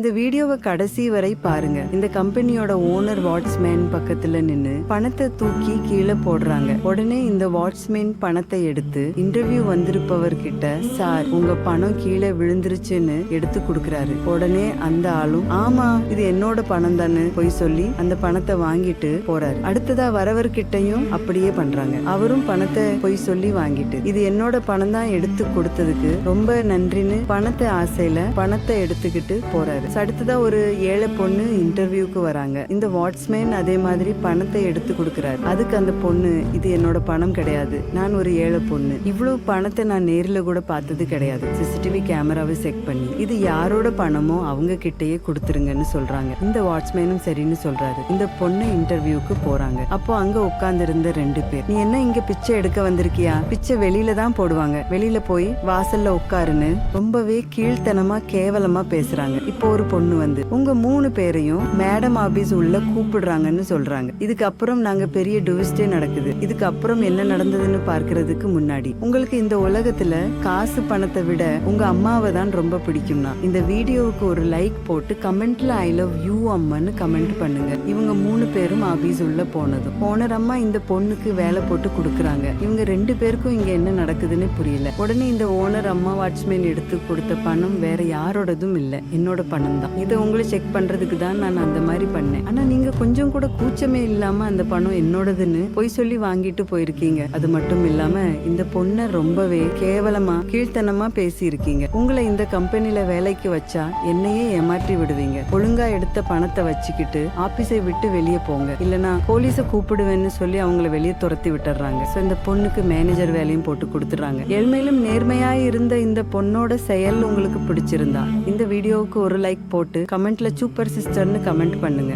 இந்த வீடியோவை கடைசி வரை பாருங்க. இந்த கம்பெனியோட ஓனர் வாட்ச்மேன் பக்கத்துல நின்னு பணத்தை தூக்கி கீழே போடுறாங்க. உடனே இந்த வாட்ச்மேன் பணத்தை எடுத்து இன்டர்வியூ வந்திருப்பவர்கிட்ட, சார் உங்க பணம் கீழே விழுந்துருச்சுன்னு எடுத்து கொடுக்கறாரு. உடனே அந்த ஆளும், ஆமா இது என்னோட பணம் தானே போய் சொல்லி அந்த பணத்தை வாங்கிட்டு போறாரு. அடுத்ததா வரவர்கிட்டையும் அப்படியே பண்றாங்க. அவரும் பணத்தை போய் சொல்லி வாங்கிட்டு, இது என்னோட பணம் தான் எடுத்து கொடுத்ததுக்கு ரொம்ப நன்றின்னு பணத்தை ஆசையில பணத்தை எடுத்துக்கிட்டு போறாரு. அடுத்ததா ஒரு ஏழை பொண்ணு இன்டர்வியூக்கு வராங்க. இந்த வாட்ச்மேன் அதே மாதிரி பணத்தை எடுத்து கொடுக்கறாரு. அதுக்கு அந்த பொண்ணு, இது என்னோட பணம் கிடையாது, நான் ஒரு ஏழை பொண்ணு, இவ்வளவு பணத்தை நான் நேர்ல கூட பார்த்தது கிடையாது, சிசிடிவி கேமராவை செக் பண்ணி இது யாரோட பணமோ அவங்க கிட்டயே கொடுத்துருங்கன்னு சொல்றாங்க. இந்த வாட்ச்மேனும் சரின்னு சொல்றாரு. இந்த பொண்ணு இன்டர்வியூக்கு போறாங்க. அப்போ அங்க உட்கார்ந்து இருந்த 2 பேர், நீ என்ன இங்க பிச்சை எடுக்க வந்திருக்கியா, பிச்சை வெளியில தான் போடுவாங்க, வெளியில போய் வாசல்ல உட்காருன்னு ரொம்பவே கீழ்த்தனமா கேவலமா பேசுறாங்க. இப்போ ஒரு பொண்ணு வந்து, உங்க 3 பேரையும் மேடம் ஆபீஸ் உள்ள கூப்பிடுறாங்கன்னு சொல்றாங்க. இதுக்கப்புறம் நாங்க பெரிய டுவிஸ்டே நடக்குது. இதுக்கு அப்புறம் என்ன நடந்ததுன்னு பார்க்கறதுக்கு முன்னாடி உங்களுக்கு இந்த உலகத்துல காசு பணத்தை விட உங்க அம்மாவை தான் ரொம்ப பிடிக்கும்னா இந்த வீடியோவுக்கு ஒரு லைக் போட்டு கமெண்ட்ல ஐ லவ் யூ அம்மான்னு கமெண்ட் பண்ணுங்க. இவங்க 3 பேரும் ஆபீஸ் உள்ள போனதும் ஓனர் அம்மா இந்த பொண்ணுக்கு வேலை போட்டு கொடுக்கறாங்க. இவங்க 2 பேருக்கும் இங்க என்ன நடக்குதுன்னு புரியல. உடனே இந்த ஓனர் அம்மா வாட்ச்மேன் எடுத்து கொடுத்த பணம் வேற யாரோடதும் இல்ல, என்னோட பணம் தான். இதை உங்களை செக் பண்றதுக்கு தான் நான் அந்த மாதிரி பண்ணேன். ஆனா நீங்க கொஞ்சம் கூட கூச்சமே இல்லாம அந்த பணம் என்னோடதுன்னு பொய் சொல்லி வாங்கிட்டு போயிருக்கீங்க. அது மட்டும் இல்லாம இந்த பொண்ணை ரொம்பவே கேவலமா கீழ்த்தனமா பேசி இருக்கீங்க. உங்களை இந்த கம்பெனில வேலைக்கு வச்சா என்னையே ஏமாற்றி விடுவீங்க. ஒழுங்கா எடுத்த பணத்தை வச்சுக்கிட்டு ஆபீஸை விட்டு வெளியே போங்க, இல்லனா போலீஸ கூப்பிடுவேன்னு சொல்லி அவங்கள வெளியே துரத்தி விட்டுறாங்க. இந்த பொண்ணுக்கு மேனேஜர் வேலையும் போட்டு கொடுத்துறாங்க. ஏழ்மையிலும் நேர்மையா இருந்த இந்த பொண்ணோட செயல் உங்களுக்கு பிடிச்சிருந்தா இந்த வீடியோவுக்கு ஒரு லைக் போட்டு கமெண்ட்ல சூப்பர் சிஸ்டர்னு கமெண்ட் பண்ணுங்க.